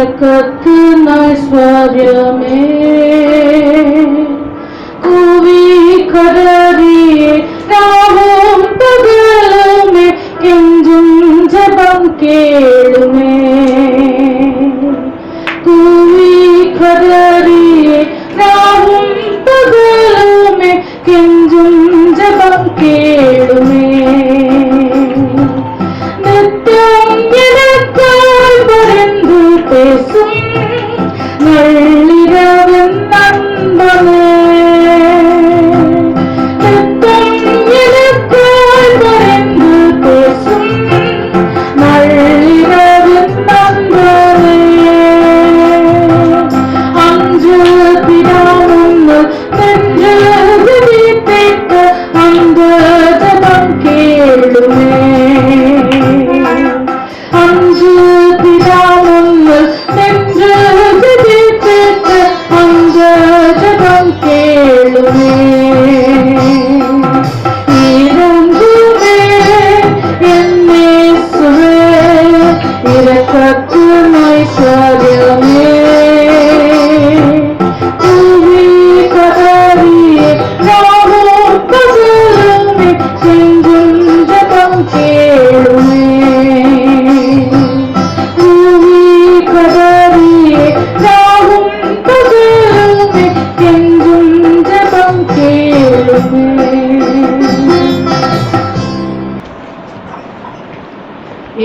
இரக்கத்தின் ஐஸ்வர்யமே கூவி கதறியே ராவும் பகலுமே கெஞ்சும் ஜெபம் கேளுமே கூவி கதறியே ராவும் பகலுமே கெஞ்சும் ஜெபம் கேளுமே நித்தம் எனக்காய் பரிந்து பேசும் நள்ளிரவின் நண்பனே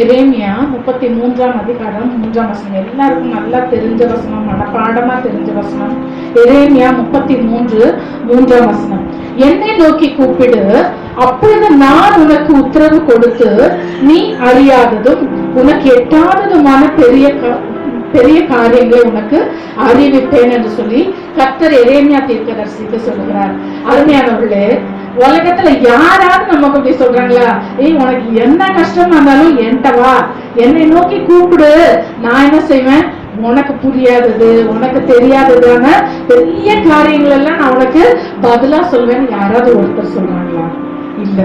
எரேமியா 33ஆம் அதிகாரம் 3ஆம் வசனம். எல்லாருக்கும் நல்லா தெரிஞ்ச வசனம், மனப்பாடமா தெரிஞ்ச வசனம். எரேமியா 33:3ஆம் வசனம். என்னை நோக்கி கூப்பிடு, அப்பொழுது நான் உனக்கு உத்தரவு கொடுத்து நீ அறியாததும் உனக்கு எட்டாததுமான பெரிய காரியங்களை உனக்கு அறிவிப்பேன் என்று சொல்லி கர்த்தர் எரேமியா தீர்க்கதரிசிக்கு சொல்லுகிறார். அருமையானவர்களே, உலகத்துல யாராவது நமக்கு அப்படி சொல்றாங்களா? உனக்கு என்ன கஷ்டமா இருந்தாலும் என்கிட்ட வா, என்னை நோக்கி கூப்பிடு, நான் என்ன செய்வேன், உனக்கு புரியாதது உனக்கு தெரியாததான பெரிய காரியங்கள் எல்லாம் நான் உனக்கு பதிலா சொல்வேன். யாராவது ஒருத்தர் சொல்றாங்களா? இல்ல.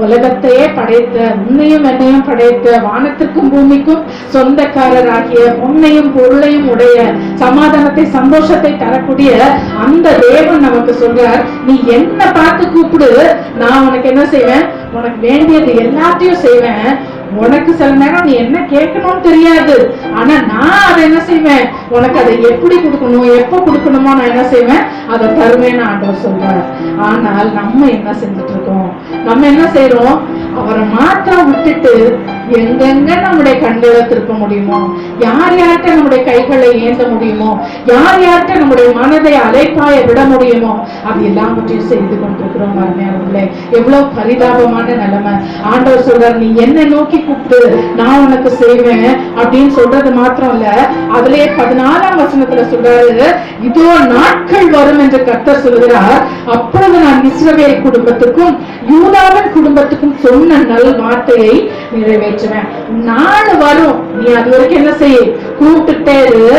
உலகத்தையே படைத்த, உன்னையும் என்னையும் படைத்த, வானத்திற்கும் பூமிக்கும் சொந்தக்காரராகிய, உன்னையும் பொருளையும் உடைய, சமாதானத்தை சந்தோஷத்தை தரக்கூடிய அந்த தேவன் நமக்கு சொல்றார், நீ என்ன பார்த்து கூப்பிடு, நான் உனக்கு என்ன செய்வேன், உனக்கு வேண்டியது எல்லாத்தையும் செய்வேன். உனக்கு சில நேரம் நீ என்ன கேட்கணும்னு தெரியாது, ஆனா நான் அதை என்ன செய்வேன், உனக்கு அதை எப்படி கொடுக்கணும், எப்ப கொடுக்கணுமோ நான் என்ன செய்வேன், அதை தருவேன்னு ஆண்டவர் சொல்றார். ஆனால் நம்ம என்ன செஞ்சுட்டு இருக்கோம்? நம்ம என்ன செய்யறோம்? அவரை மாத்திரம் விட்டுட்டு எங்கெங்க நம்முடைய கண்களை திருப்ப முடியுமோ, யார் யார்கிட்ட நம்முடைய கைகளை ஏந்த முடியுமோ, யார் யார்கிட்ட நம்முடைய மனதை அலைப்பாய விட முடியுமோ, அது எல்லாவற்றையும் செய்து கொண்டிருக்கிறோம். அருமையானவர்களே, எவ்வளவு பரிதாபமான நிலைமை. ஆண்டவர் சொல்றார், நீ என்ன நோக்கி கூப்பிட்டு நான் உனக்கு செய்வேன் அப்படின்னு சொல்றது மாத்திரம் இல்ல, அதுலயே 14ஆம் வசனத்துல சொல்றாரு, இதோ நாட்கள் வரும் என்று கர்த்தர் சொல்கிறார், அப்பொழுது நான் இஸ்ரவேல் குடும்பத்துக்கும் யூதாவின் குடும்பத்துக்கும் சொன்ன நல் வார்த்தையை நிறைவேற்றுவேன். நாள் வரும், நீ அது வரைக்கும் என்ன செய்ய, கூப்பிட்டுட்டே இரு.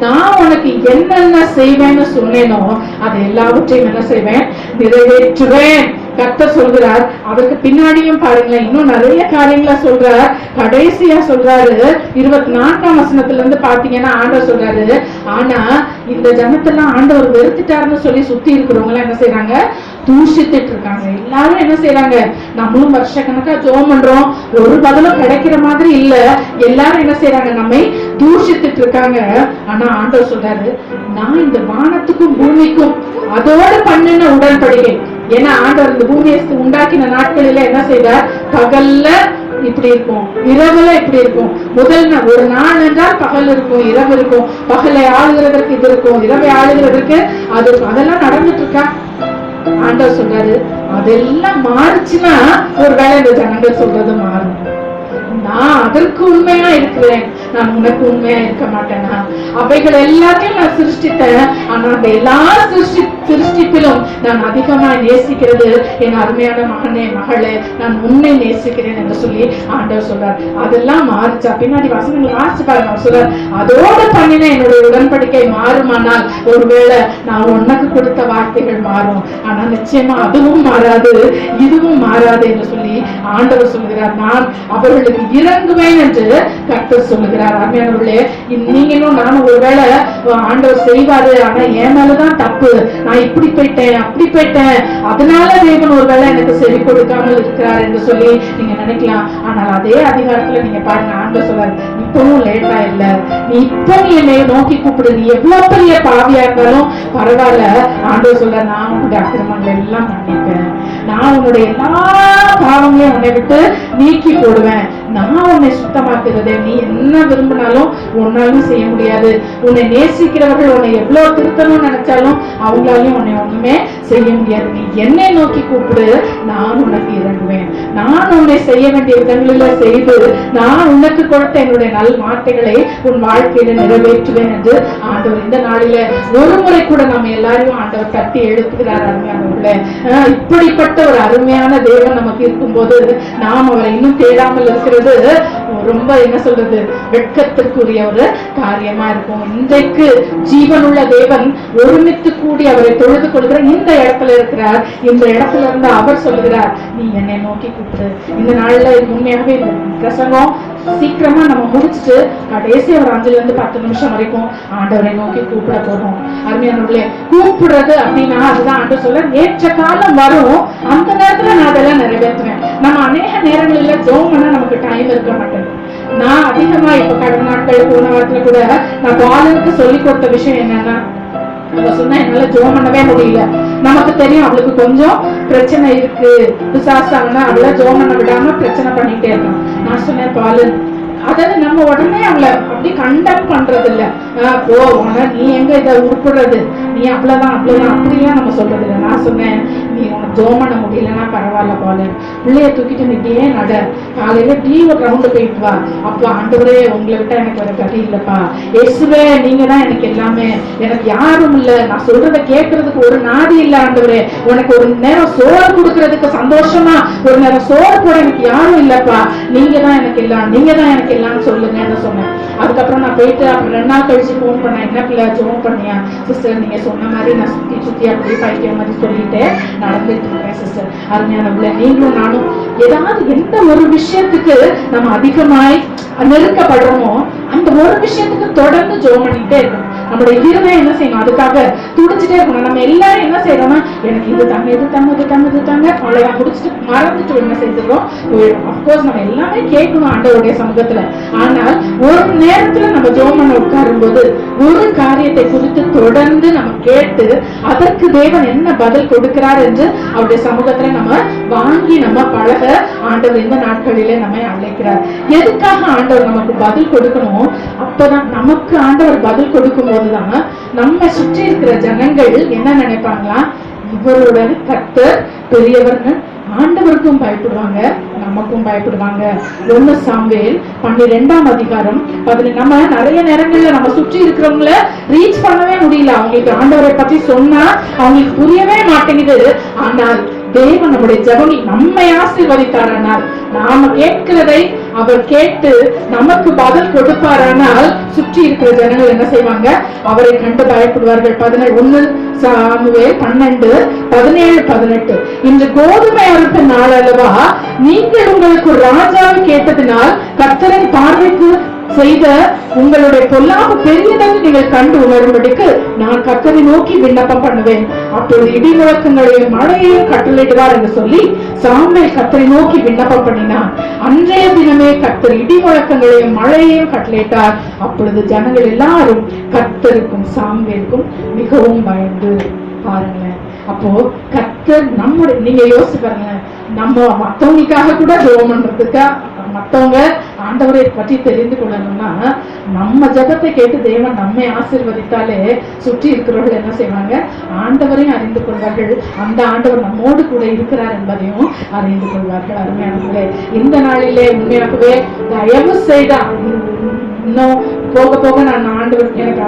நான் உனக்கு என்னென்ன செய்வேன்னு சொன்னேனோ அதை எல்லாவற்றையும் என்ன செய்வேன், நிறைவேற்றுவேன். கர்த்தர் சொல்கிறார். அதற்கு பின்னாடியும் பாருங்களேன், இன்னும் நிறைய காரியங்களா சொல்றார். கடைசியா சொல்றாரு 24ஆம் வசனத்துல இருந்து பாத்தீங்கன்னா ஆண்டவர் சொல்றாரு, ஆனா இந்த ஜனத்தெல்லாம் ஆண்டவர் வெறுத்துட்டாருன்னு சொல்லி சுத்தி இருக்கிறவங்க எல்லாம் என்ன செய்யறாங்க, தூஷித்துட்டு இருக்காங்க. எல்லாரும் என்ன செய்யறாங்க, நம்மளும் வருஷ கணக்கா ஜெபம் பண்றோம், ஒரு பதிலும் கிடைக்கிற மாதிரி இல்ல, எல்லாரும் என்ன செய்யறாங்க, நம்மை தூஷித்துட்டு இருக்காங்க. ஆனா ஆண்டவர் சொல்றாரு, நான் இந்த வானத்துக்கும் பூமிக்கும் அதோட பண்ணின உடன்படிக்கை. ஏன்னா ஆண்டவர் இந்த பூமியை உண்டாக்கின நாட்களில என்ன செய்தார், பகல்ல இப்படி இருக்கும், இரவுல இப்படி இருக்கும். முதல் ஒரு நாள் என்றால் பகல் இருக்கும், இரவு இருக்கும். பகலை ஆளுகிறதற்கு இது இருக்கும், இரவை ஆளுகிறதற்கு அது இருக்கும். அதெல்லாம் நடந்துட்டு இருக்கா? ஆண்டவர் சொல்றாரு, அதெல்லாம் மாறுச்சுன்னா ஒரு வேளை இந்த ஜனங்கள் சொல்றது மாறும். நான் அதற்கு உண்மையா இருக்கிறேன், நான் உனக்கு உண்மையா இருக்க மாட்டேனா? அவைகள் எல்லாத்தையும் நான் சிருஷ்டித்தேன், ஆனா அந்த எல்லா சிருஷ்டிப்பிலும் நான் அதிகமாய் நேசிக்கிறது என் அருமையான மகனே மகளே, நான் உன்னை நேசிக்கிறேன் என்று சொல்லி ஆண்டவர் சொல்றார். அதெல்லாம் மாறிச்சா? பின்னாடி வசனங்கள் வாசிச்சு பாருங்க. அவர் சொல்றார், அதோடு பண்ணின என்னுடைய உடன்படிக்கை மாறுமானால் ஒருவேளை நான் உனக்கு கொடுத்த வார்த்தைகள் மாறும், ஆனா நிச்சயமா அதுவும் மாறாது, இதுவும் மாறாது என்று சொல்லி ஆண்டவர் சொல்கிறார். நான் அவர்களுக்கு இறங்குவேன் என்று கர்த்தர் சொல்லுகிறார். அருமையானவர்களே, நீங்களும் நானும் ஒருவேளை ஆண்டவர் செய்வாரு, ஆனா என் மேலதான் தப்பு, நான் இப்படி போயிட்டேன் அப்படி போயிட்டேன், அதனால தேவன் ஒருவேளை எனக்கு செவி கொடுக்காமல் இருக்கிறார் என்று சொல்லி நீங்க நினைக்கலாம். ஆனால் அதே அதிகாரத்துல நீங்க பாருங்க, ஆண்டவர் சொல்றாரு, இப்பவும் லேட்டா இல்ல, நீ இப்ப நீ என்னை நோக்கி கூப்பிடு, நீ எவ்வளவு பெரிய பாவியா இருந்தாலும் பரவாயில்ல. ஆண்டவர் சொல்ற, நான் உன்னுடைய அக்கிரமங்கள் எல்லாம் மன்னிப்பேன், நான் உன்னுடைய எல்லா பாவங்களையும் உன்னை விட்டு நீக்கி போடுவேன், நான் உன்னை சுத்தமாக்குறதே, நீ என்ன விரும்பினாலும் உன்னாலும் செய்ய முடியாது, உன்னை நேசிக்கிறவர்கள் உன்னை எவ்வளவு திருத்தணும்னு நினைச்சாலும் அவங்களாலையும் உன்னை ஒண்ணுமே செய்ய முடியாது, நீ என்னை நோக்கி கூப்பிடு, நான் உனக்கு இறங்குவேன், நான் உன்னை செய்ய வேண்டிய விதங்களில் செய்து நான் உனக்கு கொடுத்த என்னுடைய நல் வார்த்தைகளை உன் வாழ்க்கையில நிறைவேற்றுவேன் என்று ஆண்டவர் இந்த நாளில ஒரு முறை கூட நம்ம எல்லாரையும் ஆண்டவர் தட்டி எழுப்புகிறார். அருமையானவர்களே, இப்படிப்பட்ட ஒரு அருமையான தேவன் நமக்கு இருக்கும்போது நாம் அவரை இன்னும் தேடாமல் இருக்கிறது ரொம்ப என்ன சொல்றது, வெட்கத்திற்குரிய ஒரு காரியமா இருக்கும். இன்றைக்கு ஜீவனுள்ள தேவன் ஒருமித்து கூடி அவரை தொழுது கொள்கிற இந்த இடத்துல இருக்கிறார். இந்த இடத்துல இருந்து அவர் சொல்லுகிறார், நீ என்னை நோக்கி கூப்பிடு. இந்த நாள்ல உண்மையாகவே பிரசங்கம் சீக்கிரமா நம்ம முடிச்சுட்டு கடைசி ஒரு 5-10 நிமிஷம் வரைக்கும் ஆண்டவரை நோக்கி கூப்பிட போறோம். அருமையானவர்களே, கூப்பிடுறது அப்படின்னா அதுதான் ஆண்டவர் சொல்ல, ஏற்ற காலம் வரும், அந்த நேரத்துல நான் அதெல்லாம் நிறைவேற்றுவேன். நம்ம அநேக நேரங்களில ஜெபம் பண்ண நமக்கு டைம் இருக்க மாட்டேங்குது. நான் அதிகமா இப்ப கடந்த நாட்கள் போன வாரத்துல கூட நான் பாலுக்கு சொல்லி கொடுத்த விஷயம் என்னன்னா, அவ சொன்னா என்னால ஜெபம் பண்ணவே முடியல. நமக்கு தெரியும் அவளுக்கு கொஞ்சம் பிரச்சனை இருக்கு, விசாசாங்கன்னா அவளை ஜெபம் பண்ண விடாம பிரச்சனை பண்ணிட்டே இருக்கான். நான் சொன்னேன், பாலு அதாவது நம்ம உடனே அவளை அப்படி கண்டக்ட் பண்றது இல்ல, போ நீ எங்க இதை உருப்படுறது, நீ அவ்வளவுதான் அப்படிலாம் நம்ம சொல்றது இல்லை. நான் சொன்னேன், நீ உனக்கு ஜெபம் பண்ண முடியலன்னா பரவாயில்ல பாலு, பிள்ளைய தூக்கிட்டு நீ இப்படியே நட, காலையில டீ ஒரு ரவுண்டு போயிட்டு வா, அப்பா ஆண்டவரே உங்களை விட்டா எனக்கு வேற கதி இல்லப்பா, இயேசுவே நீங்க தான் எனக்கு எல்லாமே, எனக்கு யாரும் இல்லை, நான் சொல்றத கேட்கறதுக்கு ஒரு நாதி இல்லை ஆண்டவரே, உனக்கு ஒரு நேரம் சோறு கொடுக்கறதுக்கு சந்தோஷமா ஒரு நேரம் சோறு போட எனக்கு யாரும் இல்லப்பா, நீங்க தான் எனக்கு எல்லாம், நீங்க தான் எனக்கு எல்லாம் சொல்லுங்கன்னு சொன்னேன். அதுக்கப்புறம் நான் போயிட்டு அப்புறம் 2 நாள் கழிச்சு போன் பண்ணேன், என்ன பிள்ளை ஜெபம் பண்ணியா சிஸ்டர், நீங்க சொன்ன மாதிரி நான் சுத்தி அப்படியே பைக்கிற மாதிரி சொல்லிட்டு நடந்துட்டு இருக்கேன் சிஸ்டர். அருமையானவர்களே, நீங்களும் நானும் ஏதாவது எந்த ஒரு விஷயத்துக்கு நம்ம அதிகமாய் நெருக்கப்படுறோமோ அந்த ஒரு விஷயத்துக்கு தொடர்ந்து ஜெபம் பண்ணிட்டே இருக்கணும். நம்மளுடைய இருதயம் என்ன செய்யணும், அதுக்காக துடிச்சுட்டே இருக்கணும். நம்ம எல்லாரும் என்ன செய்யறோம்னா, எனக்கு இது தாங்க இது தாங்க இது தாங்க இது தாங்க அவ்வளவுதான் முடிச்சுட்டு மறந்துட்டு என்ன செஞ்சிடறோம் போயிடும். அப்கோர்ஸ் நம்ம எல்லாமே கேட்கணும் ஆண்டவருடைய சமூகத்துல. ஆனால் ஒரு நேரத்துல நம்ம ஜெபம் பண்ண உட்காரும் போது ஒரு காரியத்தை குறித்து தொடர்ந்து நம்ம கேட்டு அதற்கு தேவன் என்ன பதில் கொடுக்கிறார் என்று அவருடைய சமூகத்துல நம்ம வாங்கி நம்ம பழக ஆண்டவர் இந்த நாட்களிலே நம்மை அழைக்கிறார். எதுக்காக ஆண்டவர் நமக்கு பதில் கொடுக்கணும், அப்பதான் நமக்கு ஆண்டவர் பதில் கொடுக்கும் போதுதான் நம்ம சுற்றி இருக்கிற ஜனங்கள் என்ன நினைப்பாங்களா, இவரோட கர்த்தர் பெரியவர்னு ஆண்டவருக்கும் பயப்படுவாங்க, நமக்கும் பயப்படுவாங்க. 1 சாமுவேல் 12ஆம் அதிகாரம் 10. நம்ம நிறைய நேரங்கள்ல நம்ம சுற்றி இருக்கிறவங்கள ரீச் பண்ணவே முடியல, அவங்களுக்கு ஆண்டவரை பத்தி சொன்னா அவங்களுக்கு புரியவே மாட்டேங்குது. ஆனால் தேவன் நம்முடைய ஜெபங்கள் நம்மை ஆசீர்வதித்தாரானால், நாம கேட்கிறதை அவர் கேட்டு நமக்கு பதில் கொடுப்பாரானால் சுற்றி இருக்கிற ஜனங்கள் என்ன செய்வாங்க, அவரை கண்டு பயப்படுவார்கள். 1 சாமுவேல் 12:17-18. இன்று கோதுமை அறுத்த நாள் அல்லவா, நீங்கள் உங்களுக்கு ஒரு ராஜாவை கேட்டதினால் கர்த்தரின் பார்வைக்கு செய்த உங்களுடைய பொல்லாப்பு பெரியதாக நீங்கள் கண்டு உணரும்படிக்கு நான் கர்த்தரை நோக்கி விண்ணப்பம் பண்ணுவேன், அப்பொழுது இடி முழக்கங்களையும் மழையையும் கட்டளையிடுவார் என்று சொல்லி சாமுவேல் கர்த்தரை நோக்கி விண்ணப்பம் பண்ணினான். அன்றைய தினமே கர்த்தர் இடி முழக்கங்களையும் மழையையும் கட்டளையிட்டார். அப்பொழுது ஜனங்கள் எல்லாரும் கர்த்தருக்கும் சாமுவேலுக்கும் மிகவும் பயந்து. பாருங்களேன், அப்போ கர்த்தர் நம்முடைய, நீங்க யோசிச்சு பாருங்க, நம்ம மத்தவங்களுக்காக கூட ஜெபம் பண்றதுக்கா, மத்தவங்க ஆண்டவரை பற்றி தெரிந்து கொள்ளணும்னா நம்ம ஜெபத்தை கேட்டு தேவன் நம்மை ஆசீர்வதித்தாலே சுற்றி இருக்கிறவர்கள் என்ன செய்வாங்க, ஆண்டவரையும் அறிந்து கொள்வார்கள், அந்த ஆண்டவர் நம்மோடு கூட இருக்கிறார் என்பதையும் அறிந்து கொள்வார்கள். அருமையானவர்களே, இந்த நாளிலே உண்மையாகவே தயவு செய்தா இன்னும் போக போக நான் ஆண்டவர் எனக்கு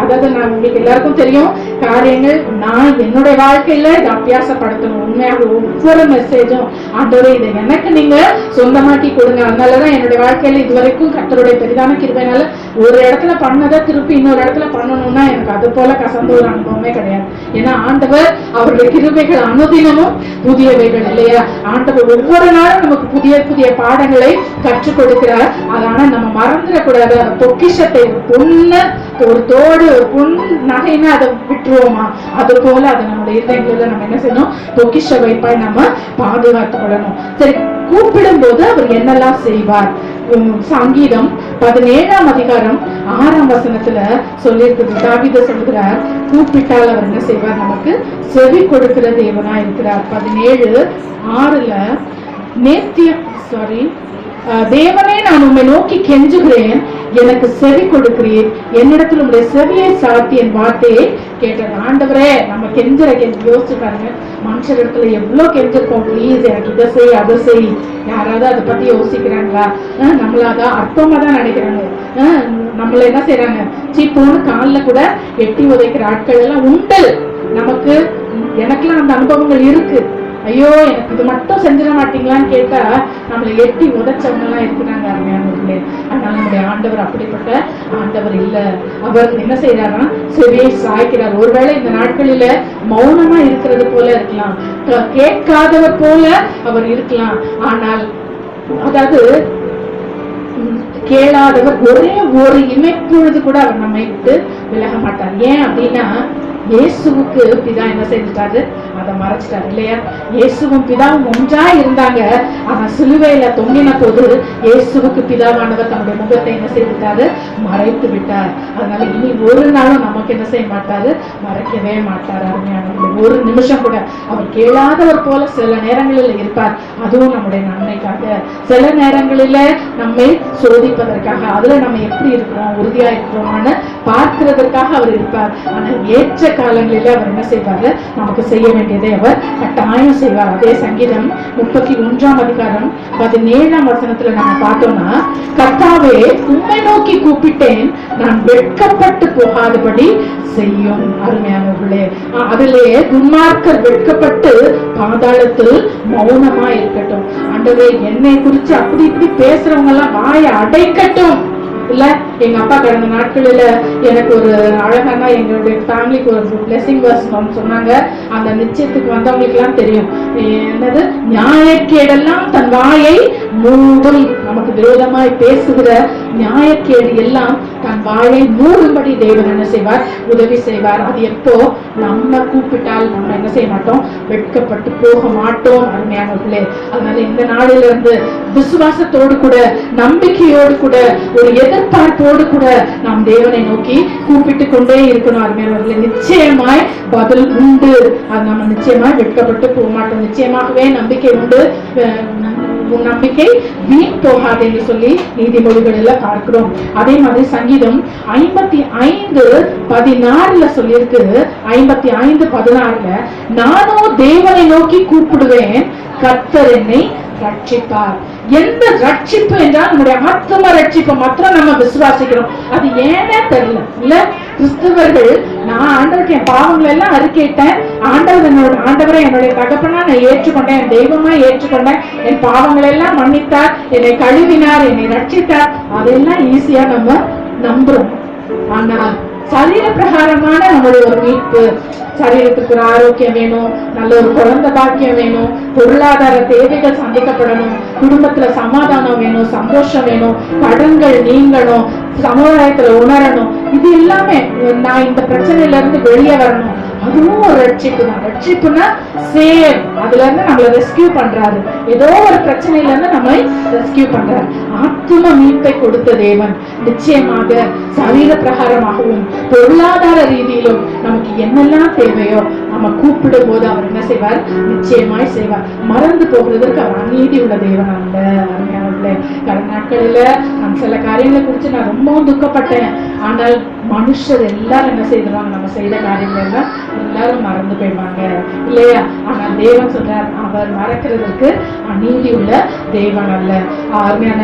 அதாவது நான் உங்களுக்கு எல்லாருக்கும் தெரியும் காரியங்கள் நான் என்னுடைய வாழ்க்கையில இதை அபியாசப்படுத்தணும். உண்மையாக ஒவ்வொரு மெசேஜும் ஆண்டவரே இதை எனக்கு நீங்க சொந்தமாக்கி கொடுங்க. அதனாலதான் என்னுடைய வாழ்க்கையில இதுவரைக்கும் கர்த்தருடைய பெரிதான கிருபையினால ஒரு இடத்துல பண்ணதை திருப்பி இன்னொரு இடத்துல பண்ணணும்னா எனக்கு அது போல கசந்த ஒரு அனுபவமே கிடையாது. ஏன்னா ஆண்டவர் அவருடைய கிருபைகள் அனுதினமும் புதியவைகள் இல்லையா? ஆண்டவர் ஒவ்வொரு நாளும் நமக்கு புதிய புதிய பாடங்களை கற்றுக் கொடுக்கிறார். அதனால நம்ம மறந்துடக்கூடாது. அந்த பொக்கிஷத்தை பொண்ணு ஒரு தோடு ஒரு பொன் நகைன்னா அதை விட்டுருவோமா? அது போல அதை நம்முடைய இதயங்களில் நம்ம என்ன செய்யணும்? பொக்கிஷ வைப்பாய் நம்ம பாதுகாத்துக் கொள்ளணும். சரி, கூப்பிடும் போது அவர் என்னெல்லாம் செய்வார்? சங்கீதம் 17ஆம் அதிகாரம் 6ஆம் வசனத்துல சொல்லியிருக்கிறது. தாவீது சொல்கிறார், கூப்பிட்டால் அவர் என்ன செய்வார்? நமக்கு செவி கொடுக்கிற தேவனா இருக்கிறார். 17:6 தேவனே, நான் உம்மை நோக்கி கெஞ்சுகிறேன், எனக்கு செவி கொடுக்கிறீர், என்னிடத்தில் உங்களுடைய செவியை சாத்தி என் வார்த்தையை கேட்டது. ஆண்டவரே, நம்ம கெஞ்சுற யோசிச்சு பாருங்க. மனுஷர் இடத்துல எவ்வளவு கெஞ்சிருக்கோம், ப்ளீஸ் எனக்கு இதை செய் அதை செய். யாராவது அதை பத்தி யோசிக்கிறாங்களா? நம்மள அதான் அற்பமா தான் நினைக்கிறாங்க. நம்மள என்ன செய்யறாங்க? சீப்போன்னு காலில் கூட எட்டி உதைக்கிற ஆட்கள் எல்லாம் உண்டு. நமக்கு எனக்கெல்லாம் அந்த அனுபவங்கள் இருக்கு. ஐயோ, எனக்கு இது மட்டும் செஞ்சிட மாட்டீங்களான்னு கேட்டா நம்மளை எட்டி உதைச்சவங்க எல்லாம் இருக்கிறாங்க அருமையானவர்களே. அதனால நம்முடைய ஆண்டவர் அப்படிப்பட்ட ஆண்டவர் இல்ல. அவர் என்ன செய்யறாருன்னா செவியை சாய்க்கிறார். ஒருவேளை இந்த நாட்களில மௌனமா இருக்கிறது போல இருக்கலாம், கேட்காதவர் போல அவர் இருக்கலாம். ஆனால் அதாவது கேளாதவர் ஒரே ஒரு இமைப்பொழுது கூட அவர் நம்மை விட்டு விலக மாட்டார். ஏன் அப்படின்னா இயேசுவுக்கு பிதா என்ன செஞ்சுட்டாரு? அதை மறைச்சிட்டாரு இல்லையா? இயேசுவும் பிதாவும் ஒன்றா இருந்தாங்க. ஆனா சிலுவையில தொங்கின போது இயேசுவுக்கு பிதாவானவர் தன்னுடைய முகத்தை என்ன செய்துட்டாரு? மறைத்து விட்டார். அதனால இனி ஒரு நாளும் நமக்கு என்ன செய்ய மாட்டாரு? மறைக்கவே மாட்டார். அருமையானவர்கள், ஒரு நிமிஷம் கூட அவர் கேளாதவர் போல சில நேரங்களில் இருப்பார். அதுவும் நம்முடைய நன்மைக்காக, சில நேரங்களில நம்மை சோதிப்பதற்காக, அதுல நம்ம எப்படி இருக்கிறோம், உறுதியா இருக்கிறோம்னு பார்க்கிறதுக்காக அவர் இருப்பார். ஆனால் ஏற்ற காலங்களில அவர் என்ன செய்வாரு? நமக்கு செய்ய வேண்டியதை அவர் கட்டாயம் செய்வார். அதே சங்கீதம் 31ஆம் அதிகாரம் 17ஆம் வசனத்துல நம்ம பார்த்தோம்னா, கர்த்தாவே, உம்மை நோக்கி கூப்பிட்டேன், நான் வெட்கப்பட்டு போகாதபடி செய்யும். அருமையானவர்களே, அதிலேயே துன்மார்க்கர் வெட்கப்பட்டு பாதாளத்தில் மௌனமா இருக்கட்டும். ஆண்டவரே, என்னை குறிச்சு அப்படி இப்படி பேசுறவங்க எல்லாம் வாயை அடைக்கட்டும். இல்ல, எங்க அப்பா கடந்த நாட்களில எனக்கு ஒரு அழகான எங்களுடைய ஃபேமிலிக்கு ஒரு பிளெஸிங் வர்ஸ் சொன்னாங்க. அந்த நிச்சயத்துக்கு வந்தவங்களுக்கு எல்லாம் தெரியும். என்னது? நியாயக்கேடெல்லாம் தன் வாயை மூடும். நமக்கு விரோதமாய் பேசுகிற நியாயக்கேடு எல்லாம் தன் வாயை மூடும்படி தேவன் என்ன செய்வார்? உதவி செய்வார். அது எப்போ? நம்ம கூப்பிட்டால் நம்ம என்ன செய்ய மாட்டோம்? வெட்கப்பட்டு போக மாட்டோம். அருமையானவர்களே, அதனால இந்த நாளில இருந்து விசுவாசத்தோடு கூட, நம்பிக்கையோடு கூட, ஒரு எதிர்பார்ப்போடு கூட நாம் தேவனை நோக்கி கூப்பிட்டு கொண்டே இருக்கணும். அருமையானவர்களே, நிச்சயமாய் பதில் உண்டு. அது நம்ம நிச்சயமாய் வெட்கப்பட்டு போக மாட்டோம். நிச்சயமாகவே நம்பிக்கை உண்டு. நம்பிக்கை வீண் போகாது என்று சொல்லி நீதிமொழிகள் பார்க்கிறோம். அதே மாதிரி சங்கீதம் 55:16 சொல்லியிருக்கு. 55:16 நானோ தேவனை நோக்கி கூப்பிடுவேன், கர்த்தர் என்னை ரட்சிப்பார். எந்த ரட்சிப்பு என்றால் நம்முடைய ஆத்ம ரட்சிப்பை மாத்திரம் நம்ம விசுவாசிக்கிறோம். அது ஏனே தெரியல. இல்ல, கிறிஸ்தவர்கள் நான் ஆண்டவருக்கு என் பாவங்களை எல்லாம் அறிக்கையிட்டேன், ஆண்டவரை என்னுடைய தகப்பனா நான் ஏற்றுக்கொண்டேன், என் தெய்வமா ஏற்றுக்கொண்டேன், என் பாவங்களை எல்லாம் மன்னித்தார், என்னை கழுவினார், என்னை ரட்சித்தார், அதெல்லாம் ஈஸியா நம்ம நம்புறோம். ஆனால் சரீர பிரகாரமான நம்மளுடைய ஒரு மீட்பு, சரீரத்துக்கு ஒரு ஆரோக்கியம் வேணும், நல்ல ஒரு குழந்தை பாக்கியம் வேணும், பொருளாதார தேவைகள் சந்திக்கப்படணும், குடும்பத்துல சமாதானம் வேணும், சந்தோஷம் வேணும், கடன்கள் நீங்கணும், சமுதாயத்துல உணரணும். இது எல்லாமே நான் இந்த பிரச்சனையில இருந்து வெளியே வரணும், அதுவும் ஒரு ரட்சிப்பு தான். ரட்சிப்புனா சேவ், அதுல இருந்து நம்மளை ரெஸ்கியூ பண்றாரு. ஏதோ ஒரு பிரச்சனையில இருந்து நம்மை ரெஸ்கியூ பண்றாரு. ஆத்ம மீட்பை கொடுத்த தேவன் நிச்சயமாக சரீர பிரகாரமாகவும் பொருளாதார ரீதியிலும் நமக்கு என்னெல்லாம் தேவையோ நம்ம கூப்பிடும் போது அவர் என்ன செய்வார்? நிச்சயமாய் செய்வார். மறந்து போகிறதற்கு அவர் அநீதி உள்ள தேவன் அல்ல. அருமையானவர்களே. கடந்த நாட்களில நான் சில காரியங்களை குறித்து நான் ரொம்பவும் துக்கப்பட்டேன். ஆனால் மனுஷர் எல்லாரும் என்ன செய்வாங்க, நம்ம செய்த காரியங்கள் எல்லாம் எல்லாரும் மறந்து போயிடுவாங்க இல்லையா? ஆனால் தேவன் சொல்றார், அவர் மறக்கிறதுக்கு அநீதி உள்ள தேவன் அல்ல. அருமையான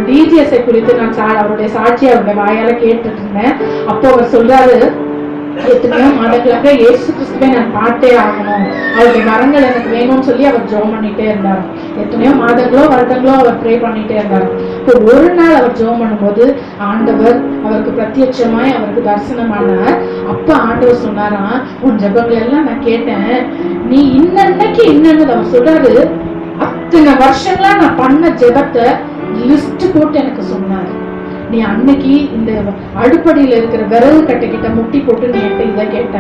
டிஜிஎஸ்ஐ குறித்து நான் அவருடைய சாட்சி அவருடைய வாயால கேட்டுட்டு இருந்தேன். அப்போ அவர் சொல்றாரு, எத்தனையோ மாதங்களாக இயேசு கிறிஸ்துவை நான் பார்த்தே ஆகணும், அவருடைய வரங்கள் எனக்கு வேணும்னு சொல்லி அவர் ஜெபம் பண்ணிட்டே இருந்தார். எத்தனையோ மாதங்களோ வருடங்களோ அவர் ப்ரே பண்ணிட்டே இருந்தார். இப்போ ஒரு நாள் அவர் ஜெபம் பண்ணும்போது ஆண்டவர் அவருக்கு பிரத்யட்சமாய் அவருக்கு தரிசனமானார். அப்ப ஆண்டவர் சொன்னாராம், உன் ஜெபங்கள் எல்லாம் நான் கேட்டேன், நீ இன்னன்னைக்கு இன்னன்னு அவர் சொல்றாரு. அத்தனை வருஷங்களா நான் பண்ண ஜெபத்தை லிஸ்ட் போட்டு எனக்கு சொன்னார். நீ அன்னைக்கு இந்த அடுப்படியில இருக்கிற விரவு கட்டைக்கிட்ட முட்டி போட்டு நீ என்கிட்ட இதை கேட்ட.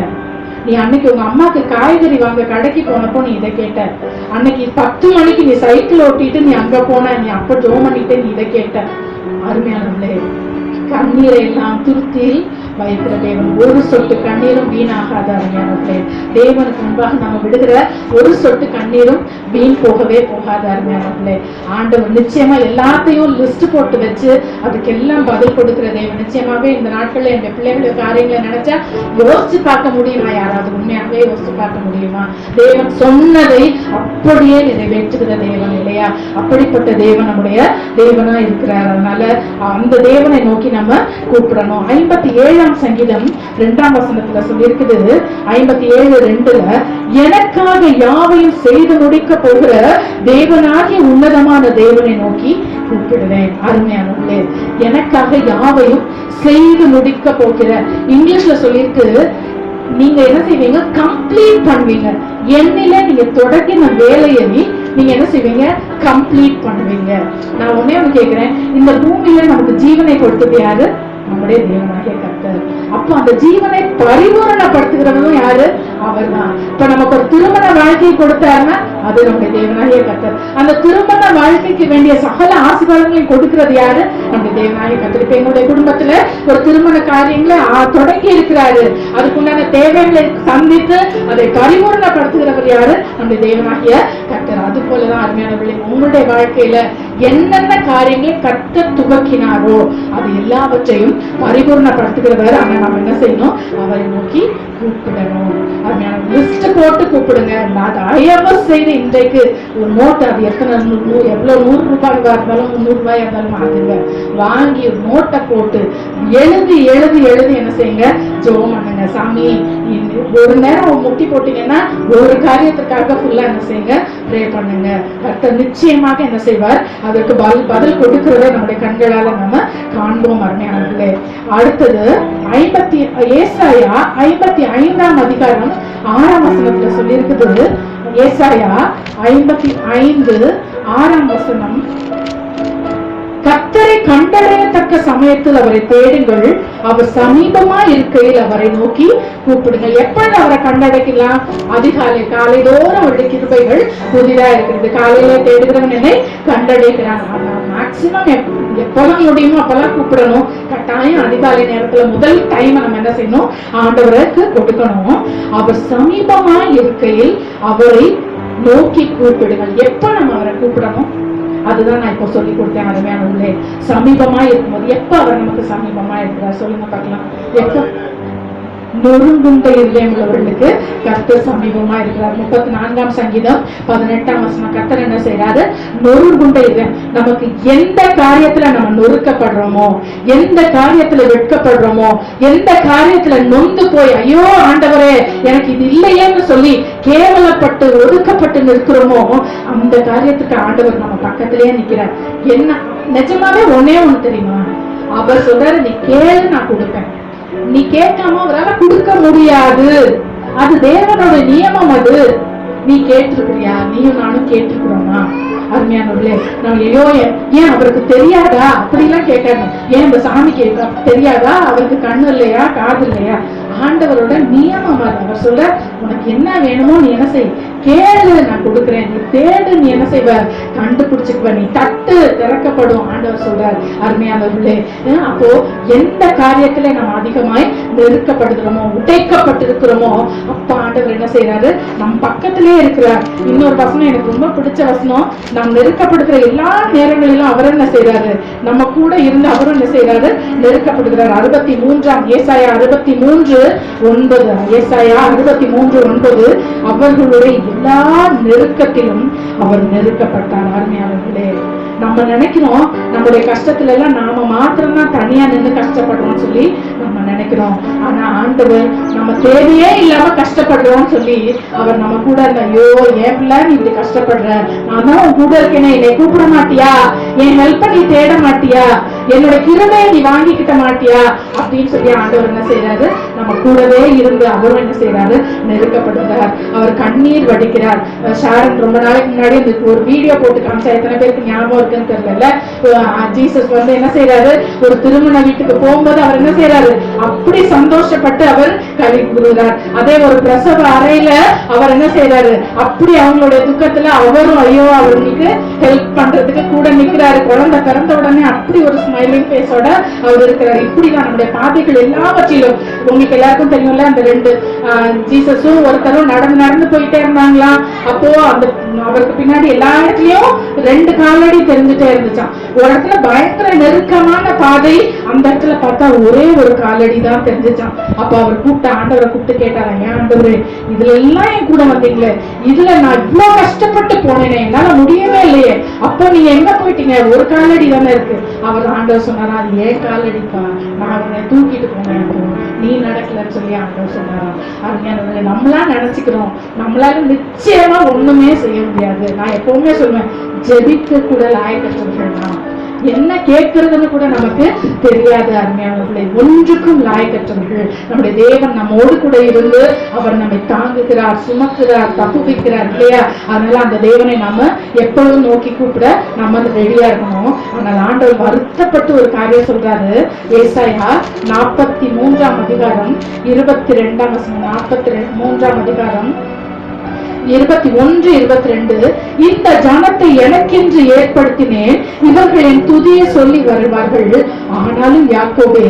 நீ அன்னைக்கு உங்க அம்மாக்கு காய்கறி வாங்க கடைக்கு போனப்போ நீ இதை கேட்ட. அன்னைக்கு 10 மணிக்கு நீ சைக்கிள் ஓட்டிட்டு நீ அங்க போன, நீ அப்ப ஜோம் பண்ணிட்டு நீ இதை கேட்ட. அருமையானவர்களே, கண்ணீரை எல்லாம் துருத்தில் வைக்கிற தேவன், ஒரு சொட்டு கண்ணீரும் வீணாகாத. அருமையானவர்களே, தேவனுக்கு முன்பாக நம்ம விடுகிற ஒரு சொட்டு கண்ணீரும் வீண் போகவே போகாத. அருமையானவர்களே, ஆண்டவர் நிச்சயமா எல்லாத்தையும் லிஸ்ட் போட்டு வச்சு அதுக்கெல்லாம் பதில் கொடுக்கிற தேவன். நிச்சயமாவே இந்த நாட்கள்ல எங்க பிள்ளைகளுடைய காரியங்களை நினைச்சா யோசிச்சு பார்க்க முடியுமா? யாராவது உண்மையாகவே யோசிச்சு பார்க்க முடியுமா? தேவன் சொன்னதை அப்படியே நிறைவேற்றுகிற தேவன் இல்லையா? அப்படிப்பட்ட தேவன் நம்முடைய தேவனா இருக்கிறார். அதனால அந்த தேவனை நோக்கி நம்ம கூப்பிடணும். 57 சங்கீதம் 2ஆம் வசனத்துல சொல்லி இருக்குது. 57:2 எனக்காக யாவையும் செய்து முடிக்க போகிற தேவனாகிய உன்னதமான தேவனை நோக்கி கூப்பிடுவேன். அருமையானவர்களே, எனக்காக யாவையும் செய்து முடிக்க போகிற, இங்கிலீஷ்ல சொல்லியிருக்கு, நீங்க என்ன செய்வீங்க, கம்ப்ளீட் பண்ணுவீங்க. என்னில நீங்க தொடங்கின வேலையை நீங்க என்ன செய்வீங்க, கம்ப்ளீட் பண்ணுவீங்க. நான் ஒன்னே ஒண்ணு கேட்கிறேன், இந்த பூமியில நமக்கு ஜீவனை கொடுத்தது யாரு? நம்முடைய தேவனாகிய கர்த்தர். அப்போ அந்த ஜீவனை பரிபூரணப்படுத்துகிறவரும் யாரு? அவர் தான். இப்ப நமக்கு ஒரு திருமண வாழ்க்கையை கொடுத்தாருன்னா அது நம்முடைய தேவனாகிய கர்த்தர். அந்த திருமண வாழ்க்கைக்கு வேண்டிய சகல ஆசீர்வாதங்களையும் கொடுக்கிறது யாரு? நம்முடைய தேவனாகிய கர்த்தர். இப்ப எங்களுடைய குடும்பத்துல ஒரு திருமண காரியங்களை தொடங்கி இருக்கிறாரு. அதுக்குண்டான தேவைகளை சந்தித்து அதை பரிபூரணப்படுத்துகிறவர் யாரு? நம்முடைய தேவனாகிய கர்த்தர். அது போலதான் அருமையானவர்களே, உங்களுடைய வாழ்க்கையில என்னென்ன காரியங்களை கர்த்தர் துவக்கினாரோ அது எல்லாவற்றையும் பரிபூர்ணப்படுத்துகிறவர். ஆனா நம்ம என்ன செய்யணும், அவரை நோக்கி கூப்பிடணும். அருமையான லிஸ்ட் போட்டு கூப்பிடுங்க. தயவு செய்து இன்றைக்கு ஒரு நோட், அது எவ்வளவு 100 ரூபாய்வா இருந்தாலும் 300 ரூபாய் இருந்தாலும் வாங்குங்க. வாங்கி ஒரு நோட்டை போட்டு எழுதி எழுதி எழுதி என்ன செய்யுங்க, ஜெபம் பண்ணுங்க. சாமி, ஒரு நேரம் முட்டி போட்டீங்கன்னா ஒரு காரியத்துக்காக ஃபுல்லா என்ன செய்யுங்க, ப்ரே பண்ணுங்க. கர்த்தர் நிச்சயமாக என்ன செய்வார், அதற்கு பதில் கொடுக்கிறத நம்முடைய கண்களால நம்ம காண்போம். அருமையானவர்களே, அடுத்தது ஏசாயா 55ஆம் அதிகாரம் 6ஆம் வசனத்துல சொல்லி இருக்குது. ஏசாயா 55:6ஆம் வசனம், கர்த்தரை கண்டடையத்தக்க சமயத்தில் அவரை தேடுங்கள், அவர் சமீபமா இருக்கையில் அவரை நோக்கி கூப்பிடுங்கள். எப்ப அவரை கண்டடைக்கலாம்? அதிகாலை, காலைதோறும் அவருடைய கிருபைகள் புதிதா இருக்கிறது. காலையில தேடுகிறவன் என்னை கண்டடைகிறான். மேக்சிமம் எப்பெல்லாம் முடியுமோ அப்பெல்லாம் கூப்பிடணும். கட்டாயம் அதிகாலை நேரத்துல முதல் டைம் நம்ம என்ன செய்யணும், ஆண்டவருக்கு கொடுக்கணும். அவர் சமீபமா இருக்கையில் அவரை நோக்கி கூப்பிடுங்கள். எப்ப நம்ம அவரை கூப்பிடணும்? அதுதான் நான் இப்போ சொல்லி கொடுத்தேன். அருமையானவர்களே, சமீபமா இருக்கும்போது எப்ப அவர் நமக்கு சமீபமா இருக்கிறார் சொல்லுங்க பார்க்கலாம். எப்ப? நொறுங்குண்ட இதயம் உள்ளவர்களுக்கு கர்த்தர் சமீபமா இருக்கிறார். 34ஆம் சங்கீதம் 18ஆம் வசனம், கர்த்தர் என்ன செய்யறாரு, நொறுங்குண்ட இதயம். நமக்கு எந்த காரியத்துல நம்ம நொறுக்கப்படுறோமோ, எந்த காரியத்துல வெட்கப்படுறோமோ, எந்த காரியத்துல நொந்து போய் ஐயோ ஆண்டவரே எனக்கு இது இல்லையேன்னு சொல்லி கேவலப்பட்டு ஒதுக்கப்பட்டு நிற்கிறோமோ, அந்த காரியத்துக்கு ஆண்டவர் நம்ம பக்கத்திலேயே நிக்கிறார். என்ன நிஜமாவே ஒன்னே ஒண்ணு தெரியுமா, அவர் சொல்றாரு, நீ கேளு நான் கொடுப்பேன். நீ கேட்காம அவரால் கொடுக்க முடியாது. அது தேவனோட நியமம். அது நீ கேட்டிருக்கிறியா? நீயும் நானும் கேட்டிருக்கிறோமா? அருமையானவர்களே, நம்ம ஐயோ ஏன் அவருக்கு தெரியாதா அப்படிலாம் கேட்காது. ஏன் இந்த சாமிக்கு தெரியாதா? அவருக்கு கண்ணு இல்லையா, காது இல்லையா? ஆண்டவரோட நியமம் அது. அவர் சொல்ற, உனக்கு என்ன வேணுமோ நீ என்ன செய், கேளு நான் கொடுக்குறேன், நீ தேடு, நீ என்ன செய்வ, கண்டுபிடிச்சுக்குவ, நீ தட்டு திறக்கப்படும் ஆண்டவர் சொல்றார். அருமையானவர்களே, அப்போ எந்த காரியத்திலே நாம் அதிகமாய் நெருக்கப்படுகிறோமோ, உடைக்கப்பட்டிருக்கிறோமோ, அப்ப ஆண்டவர் என்ன செய்யறாரு, நம் பக்கத்திலே இருக்கிறார். இன்னொரு வசனம் எனக்கு ரொம்ப பிடிச்ச வசனம், நாம் நெருக்கப்படுகிற எல்லா நேரங்களிலும் அவர் என்ன செய்யறாரு, நம்ம கூட இருந்து அவரும் என்ன செய்யறாரு, நெருக்கப்படுகிறார். 63 ஏசாயா 63:9, ஏசாயா 63:9, அவர்களுடைய எல்லா நெருக்கத்திலும் அவர் நெருக்கப்பட்டார். அருமையானவர்களே, நம்ம நினைக்கிறோம் நம்முடைய கஷ்டத்துல எல்லாம் நாம மாத்திரம் தான் தனியா நின்று கஷ்டப்படுறோம் சொல்லி நம்ம நினைக்கிறோம். ஆனா ஆண்டவர் நம்ம தேவையே இல்லாம கஷ்டப்படுறோம் சொல்லி அவர் நம்ம கூட இருந்த, ஐயோ ஏன் பிள்ளை நீ இப்படி கஷ்டப்படுற, நான் தான் உன் கூட இருக்கேனே, என்னை கூப்பிட மாட்டியா, என் ஹெல்ப்ப நீ தேட மாட்டியா, என்னோட கிருபையை நீ வாங்கிக்கிட்ட மாட்டியா அப்படின்னு சொல்லி ஆண்டவர் என்ன செய்யறாரு, நம்ம கூடவே இருந்து அவரும் என்ன செய்யறாரு, நெருக்கப்படுகிறார். அவர் கண்ணீர் வடிக்கிறார். ஷாரன் ரொம்ப நாளைக்கு முன்னாடி ஒரு வீடியோ போட்டு காமிச்சா, எத்தனை பேருக்கு ஞாபகம் இருக்குன்னு தெரியல. ஜீசஸ் வந்து என்ன செய்யறாரு, ஒரு திருமண வீட்டுக்கு போகும்போது அவர் என்ன செய்யறாரு, அப்படி சந்தோஷப்பட்டு அவர் களி கூறுகிறார். அதே ஒரு பிரசவ அறையில அவர் என்ன செய்யறாரு, அப்படி அவங்களுடைய துக்கத்துல அவரும் ஐயோ அவர்களுக்கு ஹெல்ப் பண்றதுக்கு கூட நிக்கிறாரு. குழந்தை பிறந்த உடனே அப்படி ஒரு ஸ்மைலிங் ஃபேஸோட அவர் இருக்கிறார். இப்படிதான் நம்முடைய பாதைகள் எல்லாவற்றிலும், உங்களுக்கு எல்லாருக்கும் தெரியும்ல, அந்த 2 ஜீசஸும் ஒருத்தரும் நடந்து போயிட்டே இருந்தாங்களாம். அப்போ அந்த அவருக்கு பின்னாடி எல்லா இடத்துலயும் 2 காலடி தெரிஞ்சுட்டே இருந்துச்சான். ஒரு இடத்துல பயங்கர நெருக்கமான பாதை, அந்த இடத்துல பார்த்தா ஒரே ஒரு காலடி தான் தெரிஞ்சுச்சான். அப்ப அவர் ஆண்டவரை கூப்பிட்டு கேட்டாரா, ஏன் ஆண்டவரே இதுல எல்லாம் என் கூட வந்தீங்களே, இதுல நான் இவ்வளவு கஷ்டப்பட்டு போனேனே, என்னால முடியவே இல்லையே, அப்ப நீங்க எங்க போயிட்டீங்க, ஒரு காலடி தானே இருக்கு. அவர் ஆண்டவர் சொன்னாரா, அது ஏன் காலடிப்பா, நான் உன்னை தூக்கிட்டு போனேன், நீ நடக்கலன்னு சொல்லி ஆண்டவர் சொன்னாராம். அருமையானவர்களே, நம்மளா நினைச்சுக்கிறோம் நம்மளால நிச்சயமா ஒண்ணுமே செய்ய முடியாது. நான் எப்பவுமே சொல்லுவேன், ஜெபிக்க கூட லாயக்கற்றவர்கள் தான், என்ன கேட்கறதுன்னு கூட நமக்கு தெரியாது. அருமையானவர்களே, ஒன்றுக்கும் லாயக்கற்றவர்கள். நம்முடைய தேவன் நம்மோடு கூட இருந்து அவர் நம்மை தாங்குகிறார், சுமக்கிறார், தப்புவிக்கிறார் இல்லையா? அதனால அந்த தேவனை நாம எப்பொழுதும் நோக்கி கூப்பிட நம்ம ரெடியா இருக்கணும். ஆனால் ஆண்டவர் வருத்தப்பட்டு ஒரு காரியம் சொல்றாரு. ஏசாயா 43 22 43 21, 22, இந்த ஜனத்தை எனக்கென்று ஏற்படுத்தினேன், இவர்களின் துதியை சொல்லி வருவார்கள். ஆனாலும் யாக்கோபே,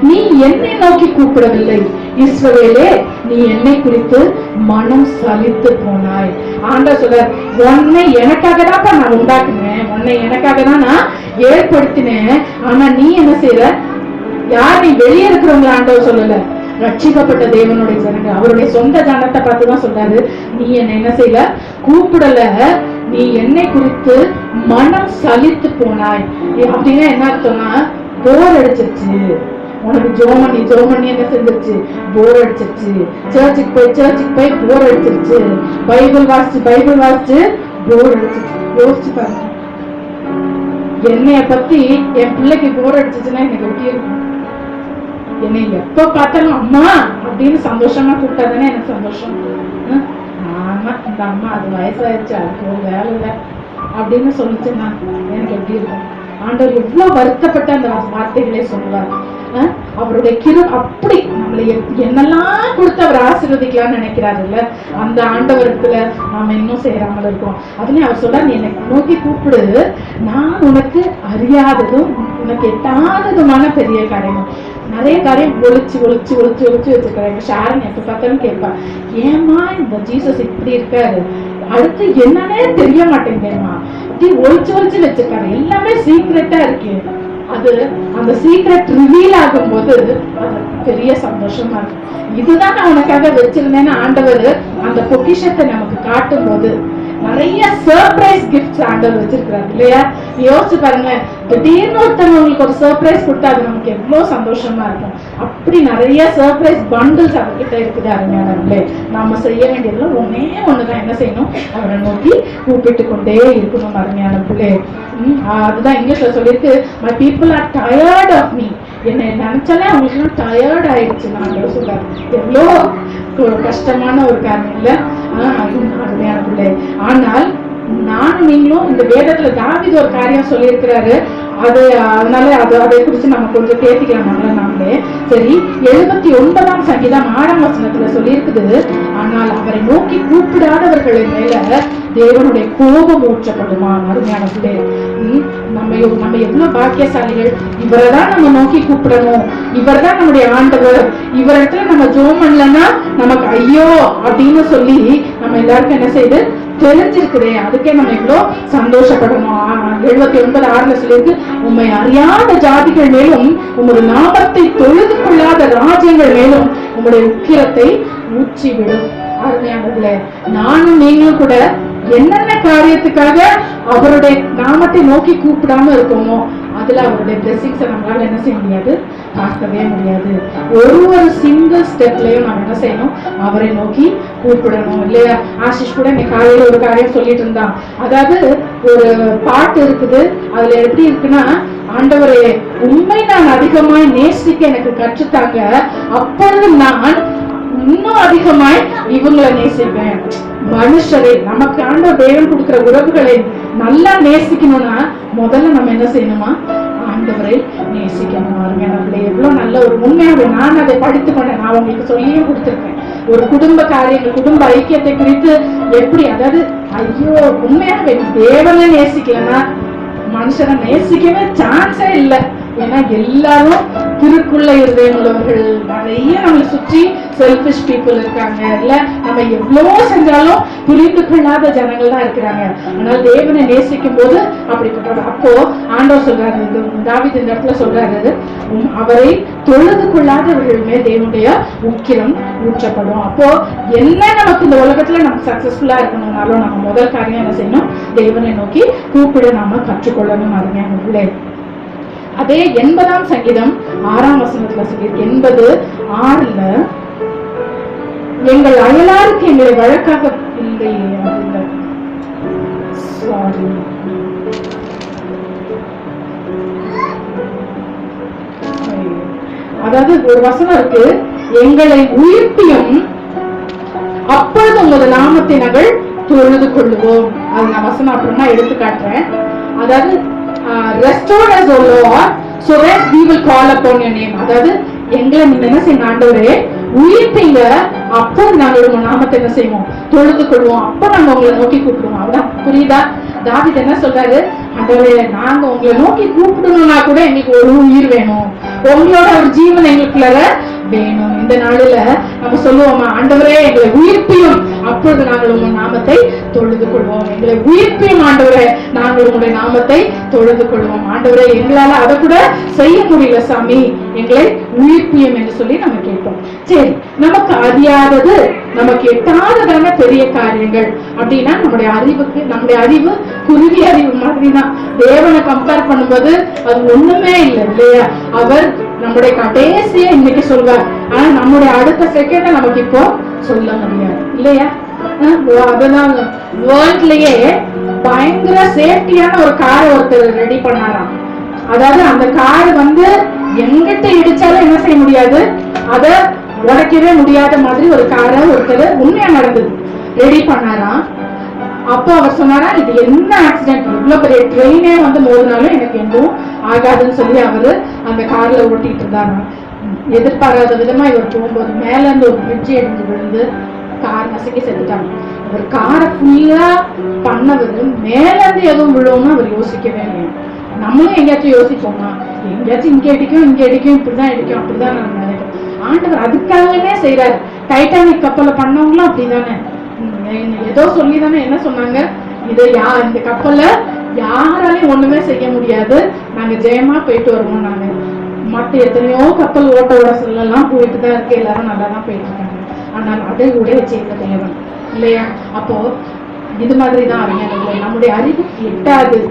நீ என்னை நோக்கி கூப்பிடவில்லை, இஸ்ரவேலே நீ என்னை குறித்து மனம் சலித்து போனாய். ஆண்டவர் சொல்றார், உன்னை எனக்காக தான் நான் உண்டாக்குனேன், உன்னை எனக்காக தான் நான் ஏற்படுத்தினேன். ஆனா நீ என்ன செய்யற, யார் நீ வெளியே இருக்கிறவங்க ஆண்டவர் சொல்லல, ரட்சிக்கப்பட்ட தேவனுடைய ஜனங்கள், அவருடைய சொந்த ஜனத்தை பார்த்துதான் சொல்றாரு, நீ என்ன செய்யல, கூப்பிடல, நீ என்னை குறித்து மனம் சலித்து போனாய். அப்படின்னா என்ன அர்த்தம்னா, போர் அடிச்சிருச்சு உனக்கு, ஜோமனி என்ன செஞ்சிருச்சு, போர் அடிச்சிருச்சு, சர்ச்சுக்கு போய் போர் அடிச்சிருச்சு, பைபிள் வாசிச்சு போர் அடிச்சிருச்சு. யோசிச்சு பாருங்க, என்னைய பத்தி என் பிள்ளைக்கு போர் அடிச்சிச்சுன்னா எனக்கு எப்படி இருக்கும்? என்னை எப்ப பார்த்தாலும் அம்மா அப்படின்னு சந்தோஷமா கூப்பிட்டாதானே எனக்கு சந்தோஷம். ஆமா, இந்த அம்மா அது வயசாயிருச்சு, அதுக்கு ஒரு வேலை இல்லை அப்படின்னு சொல்லிச்சுன்னா எனக்கு எப்படி இருக்கும்? ஆண்டவர் எவ்வளவு வருத்தப்பட்ட அந்த வார்த்தைகளே சொல்லுவார். அவருடைய அப்படி நம்மளை என்னெல்லாம் கொடுத்து அவர் ஆசீர்வதிக்கலாம்னு நினைக்கிறாரு இல்ல, அந்த ஆண்டவரத்துல நாம இன்னும் செய்யறாமல் இருக்கோம். அதுலயும் அவர் சொல்ல, நீ என்னை நோக்கி கூப்பிடு, நான் உனக்கு அறியாததும் உனக்கு எட்டாததுமான பெரிய காரியம், நிறைய காரியம் ஒழிச்சு வச்சிருக்கிறேன். ஷாரன் எப்ப பார்த்தாலும் கேட்பா, ஏமா இந்த ஜீசஸ் இப்படி இருக்காரு, அடுத்து என்னன்னே தெரிய மாட்டேங்குமா, அப்படி ஒழிச்சு வச்சிருக்காரு, எல்லாமே சீக்ரெட்டா இருக்கு. அது அந்த சீக்ரெட் ரிவீல் ஆகும் போது அது பெரிய சந்தோஷமா இருக்கு. இதுதான் நான் உனக்காக வச்சிருந்தேன்னு ஆண்டவர் அந்த பொக்கிஷத்தை நமக்கு காட்டும் போது நிறைய சர்ப்ரைஸ் கிஃப்ட்ஸ் ஆண்டவர் வச்சிருக்கிறாரு இல்லையா? யோசிச்சு பாருங்க, திடீர்னு ஒருத்தவங்க உங்களுக்கு ஒரு சர்ப்ரைஸ் கொடுத்தா அது நமக்கு எவ்வளவு சந்தோஷமா இருக்கும். அப்படி நிறைய சர்ப்ரைஸ் பண்டில்ஸ் அவர்கிட்ட இருக்குது. அருமையானவர்களே, நாம செய்ய வேண்டியதுல ஒண்ணுதான், என்ன செய்யணும், அவரை நோக்கி கூப்பிட்டு கொண்டே இருக்கணும். அருமையானவர்களே, அதுதான் இங்கிலீஷ்ல சொல்லியிருக்கு, my people are tired of me. என்னை நினைச்சாலே அவங்களுக்கு டயர்ட் ஆயிடுச்சு. நான் சொல்றேன், எவ்வளோ கஷ்டமான ஒரு காரணம் இல்ல. அருமையானவர்களே, ஆனால் நானும் நீங்களும் இந்த வேதத்துல தாவீது ஒரு காரியம் சொல்லியிருக்கிறாரு. அதனால அதை குறிச்சு நம்ம கொஞ்சம் பேசிக்கலாம் நாமளே. சரி, 79 சங்கீதம் 6 வசனத்துல சொல்லி இருக்குது, ஆனா ஆனால் அவரை நோக்கி கூப்பிடாதவர்களின் மேல தேவனுடைய கோபம் ஊற்றப்படுமா? அருமையான பிள்ளை, நம்ம எவ்வளவு பாக்கியசாலிகள். இவரை தான் நம்ம நோக்கி கூப்பிடணும், இவர் தான் நம்முடைய ஆண்டவர், இவரிடத்துல நம்ம ஜெபம் பண்ணலன்னா நமக்கு ஐயோ அப்படின்னு சொல்லி நம்ம எல்லாருக்கும் என்ன செய்து தெரிஞ்சிருக்குதே, அதுக்கே நம்ம எவ்வளவு சந்தோஷப்படணும். 79:6 சொல்லியிருக்கு, உண்மை அறியாத ஜாதிகள் மேலும் உங்களுடைய நாமத்தை தொழுது கொள்ளாத ராஜ்யங்கள் மேலும் உங்களுடைய உக்கிரத்தை ஊற்றிவிடும். அருமையானதுல நானும் நீங்களும் கூட என்னென்ன காரியத்துக்காக அவருடைய நாமத்தை நோக்கி கூப்பிடாம இருக்கோமோ அதுல அவருடைய பிளெஸிங்ஸை நம்மளால என்ன செய்ய முடியாது, பார்க்கவே முடியாது. ஒரு சிங்கிள் ஸ்டெப்லயும் நம்ம என்ன செய்யணும், அவரை நோக்கி கூப்பிடணும் இல்லையா? ஆஷிஷ் கூட இன்னைக்கு காலையில ஒரு காரியம் சொல்லிட்டு இருந்தான். அதாவது ஒரு பாட்டு இருக்குது, அதுல எப்படி இருக்குன்னா, ஆண்டவரே உண்மை நான் அதிகமாய் நேசிக்க எனக்கு கற்றுத்தாங்க, அப்பொழுது நான் இன்னும் அதிகமாய் இவங்களை நேசிப்பேன். மனுஷரை நமக்கு ஆண்டவர் தேவன் கொடுக்கிற உறவுகளை நல்லா நேசிக்கணும்னா முதல்ல நம்ம என்ன செய்யணுமா, ஆண்டவரை நேசிக்கணும். அருமையானவர்களே, எவ்வளவு நல்ல ஒரு உண்மையாக நான் அதை படித்து கொண்டேன். நான் உங்களுக்கு சொல்லியும் கொடுத்திருக்கேன். ஒரு குடும்ப காரியங்கள், குடும்ப ஐக்கியத்தை குறித்து எப்படி, அதாவது ஐயோ உண்மையாகவே தேவனை நேசிக்கலன்னா மனுஷனை நேசிக்கவே சான்ஸே இல்லை. ஏன்னா எல்லாரும் திருக்குள்ள இருதயம் உள்ளவர்கள், நிறைய நம்மளை சுற்றி செல்ஃபிஷ் பீப்புள் இருக்காங்க. இல்ல நம்ம எவ்வளவோ செஞ்சாலும் புரிந்து கொள்ளாத ஜனங்கள் தான் இருக்கிறாங்க. ஆனால் தேவனை நேசிக்கும் போது அப்படிப்பட்ட, அப்போ ஆண்டவர் சொல்றாரு, தாவீது இந்த இடத்துல சொல்றாரு, அவரை தொழுது கொள்ளாதவர்களுமே தேவனுடைய உக்கிரம் ஊற்றப்படும். அப்போ என்ன நமக்கு இந்த உலகத்துல நம்ம சக்சஸ்ஃபுல்லா இருக்கணும்னாலும் நம்ம முதல் காரியம் என்ன செய்யணும், தேவனை நோக்கி கூப்பிட நாம கற்றுக்கொள்ளணும். அருமையானவர்களே, அதே 80ஆம் சங்கீதம் 6ஆம் வசனத்துல சொல்லியிருக்கு. 80:6 எங்கள் அயலாருக்கு எங்களை வழக்காக இல்லை. சாரி, அதாவது ஒரு வசனம் இருக்கு, எங்களை உயிர்ப்பியும் அப்பொழுது உங்களது நாமத்தை நாங்கள் தொழுது கொள்ளுவோம். அது நான் வசனம் அப்புறமா எடுத்து காட்டுறேன். அதாவது restore us O Lord so that we will call upon your name. அதாவது எங்களை நீங்க என்ன செய்யணும், ஆண்டவரே உயிர்ப்பீங்க, அப்போ நாங்கள் உங்க நாமத்தை என்ன செய்வோம், தொழுது கொள்வோம், அப்ப நாங்க உங்களை நோக்கி கூப்பிடுவோம். அதான் புரியுதா? தாவீது என்ன சொல்றாரு, ஆண்டவரே நாங்க உங்களை நோக்கி கூப்பிடணும்னா கூட எங்களுக்கு ஒரு உயிர் வேணும், உங்களோட ஒரு ஜீவன் எங்களுக்குள்ள வேணும். இந்த நாளில நம்ம சொல்லுவோமா, ஆண்டவரே எங்களை உயிர்ப்பியும், அப்பொழுது நாங்கள் உங்க நாமத்தை தொழுது கொள்வோம். எங்களை உயிர்ப்பியும் ஆண்டவரே, நாங்கள் உங்களுடைய நாமத்தை தொழுது கொள்வோம். ஆண்டவரே எங்களால அதை கூட செய்ய முடியல சாமி, எங்களை உயிர்ப்பியும் என்று சொல்லி நம்ம கேட்போம். சரி, நமக்கு அறியாதது, நமக்கு எட்டாததான பெரிய காரியங்கள் அப்படின்னா நம்முடைய அறிவுக்கு, நம்முடைய அறிவு குருவி அறிவு மாதிரி தான். தேவனை கம்பேர் பண்ணும்போது அது ஒண்ணுமே இல்லை இல்லையா? அவர் நம்முடைய கடைசியை இன்னைக்கு சொல்வார், ஆனா நம்முடைய அடுத்த செகண்ட நமக்கு இப்போ சொல்ல முடியாது இல்லையா? அதனால வேர்ல்ட்லயே பயங்கர சேஃப்டியான ஒரு காரை ஒருத்தர் ரெடி பண்ணாராம். அதாவது அந்த கார் எங்கிட்ட இடிச்சாலும் என்ன செய்ய முடியாது, அத உடைக்கவே முடியாத மாதிரி ஒரு காரை ஒருத்தர், உண்மையா நடந்தது, ரெடி பண்ணாராம். அப்போ அவர் சொன்னாரா, இது என்ன ஆக்சிடென்ட், இவ்வளவு பெரிய ட்ரெயினே மோதினாலும் எனக்கு எதுவும் ஆகாதுன்னு சொல்லி அவரு அந்த கார்ல ஓட்டிட்டு இருந்தாராம். எதிர்பாராத விதமா இவர் போகும்போது மேல இருந்து ஒரு பிரிட்ஜ் எடுத்து விழுந்து கார் நசுக்கி செத்துட்டாங்க. அவர் காரை ஃபுல்லா பண்ணவர் மேல இருந்து எதுவும் விழுவும்னு அவர் யோசிக்கவே இல்லை. நம்மளும் எங்கேயாச்சும் யோசிப்போமா, எங்கேயாச்சும் இங்க அடிக்கும் இங்க அடிக்கும் இப்படிதான் அடிக்கும் அப்படிதான் நம்ம நினைக்கிறோம். ஆண்டவர் அதுக்காகவே செய்யறாரு. டைட்டானிக் கப்பலை பண்ணவங்களும் அப்படிதானே, ஏதோ சொல்லிதானே என்ன சொன்னாங்க, இதை இந்த கப்பல்ல யாராலையும் ஒண்ணுமே செய்ய முடியாது, நாங்க ஜெயமா போயிட்டு வருவோம். நாங்க மற்ற எத்தனையோ கப்பல் ஓட்ட சொல்லலாம் போயிட்டு தான் இருக்கு, எல்லாரும் நல்லா தான் போயிட்டு இருக்காங்க. ஆனால் அதை உடைய செய்த தேவன் இல்லையா? அப்போ இது மாதிரிதான் அறிஞர்கள், நம்முடைய அறிவு எட்டாது,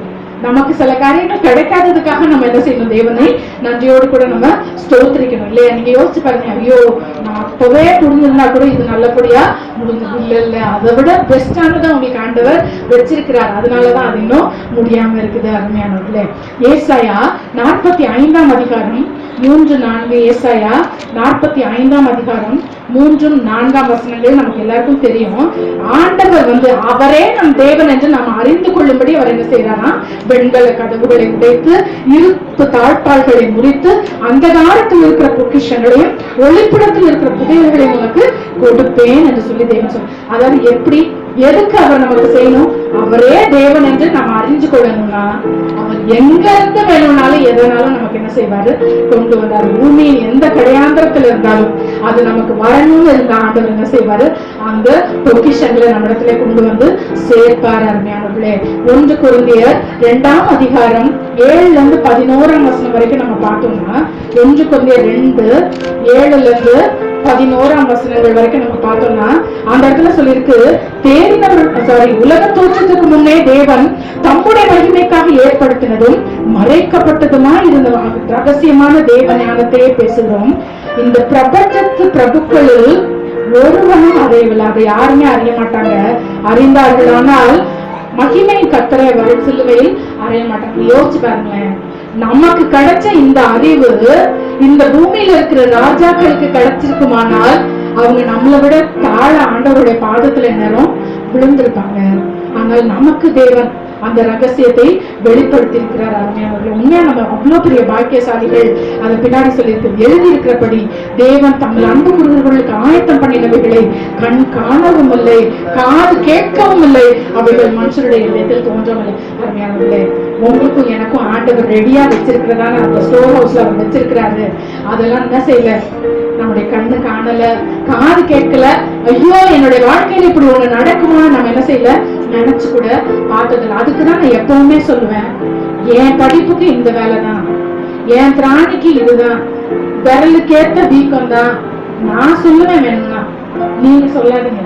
நமக்கு சில காரியங்கள் கிடைக்காததுக்காக நம்ம என்ன செய்யணும், தேவனை நன்றியோடு கூட நம்ம ஸ்தோத்திரிக்கணும் இல்லையா? நீங்க யோசிச்சு பாருங்க, ஐயோ நான் அப்பவே புரிஞ்சிருந்தா கூட இது நல்லபடியா முடிஞ்சது இல்ல இல்ல, அதை விட பெஸ்டானதான் உங்களுக்கு ஆண்டவர் வச்சிருக்கிறார், அதனாலதான் அது இன்னும் முடியாம இருக்குது. அருமையானவர்களே, ஏசாயா 45ஆம் அதிகாரம் 3-4, ஏசாயா 45ஆம் அதிகாரம் 3, 4 வசனங்கள் நமக்கு எல்லாருக்கும் தெரியும். ஆண்டவர் அவரே நம் தேவன் என்று நாம் அறிந்து கொள்ளும்படி அவர் என்ன செய்யறாரா, வெண்கல கதவுகளை உடைத்து இருப்பு தாழ்பால்களை முறித்து அந்த காலத்தில் இருக்கிற பொக்கிஷங்களையும் ஒளிப்பிடத்தில் இருக்கிற புதையல்களையும் உனக்கு கொடுப்பேன் என்று சொல்லி தேவன் சொல்ல. அதாவது எப்படி, எதுக்கு அவர் நமக்கு செய்யணும்? அவரே தேவன் என்று நம்ம அறிஞ்சு கொள்ளணும்னா அவர் எங்க இருந்து வேணும்னாலும் எதனாலும் நமக்கு என்ன செய்வாரு, கொண்டு வந்தாரு. பூமியின் எந்த கடையாந்திரத்துல இருந்தாலும் அது நமக்கு வரணும்னு இருந்த ஆண்டவர் என்ன செய்வாரு, அந்த பொக்கிஷங்களை நம்ம இடத்துல கொண்டு வந்து சேர்ப்பார். அருமையானவர்களே, 1 கொரிந்தியர் 2ஆம் அதிகாரம் 7 11 வரைக்கும் நம்ம பார்த்தோம்னா, 1 கொரிந்தியர் 2:7 11 வரைக்கும் நம்ம பார்த்தோம்னா அந்த இடத்துல சொல்லியிருக்கு, உலக தோற்றத்துக்கு முன்னே தேவன் தம்முடைய மகிமைக்காக ஏற்படுத்தினதும் மறைக்கப்பட்டதுமா இருந்த ரகசியமான தேவ ஞானத்தையே பேசுகிறோம். இந்த பிரபஞ்சத்து பிரபுக்களில் ஒருவனும் அறியவில்லை, அதை யாருமே அறிய மாட்டாங்க. அறிந்தார்களானால் மகிமையின் கர்த்தரை அவர்கள் சிலுவையில் அறிய மாட்டாங்க. யோசிச்சு பாருங்களேன், நமக்கு கிடைச்ச இந்த அறிவு இந்த பூமியில இருக்கிற ராஜாக்களுக்கு கிடைச்சிருக்குமானால் அவங்க நம்மளை விட தாழ ஆண்டவருடைய பாதத்துல நேரம் விழுந்திருப்பாங்க. ஆனால் நமக்கு தேவன் அந்த ரகசியத்தை வெளிப்படுத்தி இருக்கிறார். அருமையானவர்கள், உண்மையா நம்ம அவ்வளவு பெரிய பாக்கியசாலிகள். அதை பின்னாடி சொல்லியிருக்கு, எழுதி இருக்கிறபடி தேவன் தங்கள் அன்பு குருவர்களுக்கு ஆயத்தம் பண்ணினவைகளை கண் காணவும் இல்லை, காது கேட்கவும் இல்லை, அவைகள் மனுஷருடைய இதயத்தில் தோன்றவும் இல்லை. அருமையானவர்களே, உங்களுக்கும் எனக்கும் ஆண்டவர் ரெடியா வச்சிருக்கிறதான அந்த ஸ்டோர் ஹவுஸ்ல அவர் வச்சிருக்கிறாரு. அதெல்லாம் என்ன செய்யல, நம்முடைய கண்ணு காணல, காது கேட்கல, ஐயோ என்னுடைய வாழ்க்கையில இப்படி ஒண்ணு நடக்குமா நம்ம என்ன செய்யல, நினைச்சு கூட பார்த்ததில்லை. அதுக்குதான் நான் எப்பவுமே சொல்லுவேன், என் படிப்புக்கு இந்த வேலைதான், என் திராணிக்கு இதுதான், விரலுக்கேத்த வீக்கம் தான் நான் சொல்லுவேன். வேணும்னா நீங்க சொல்லாதீங்க,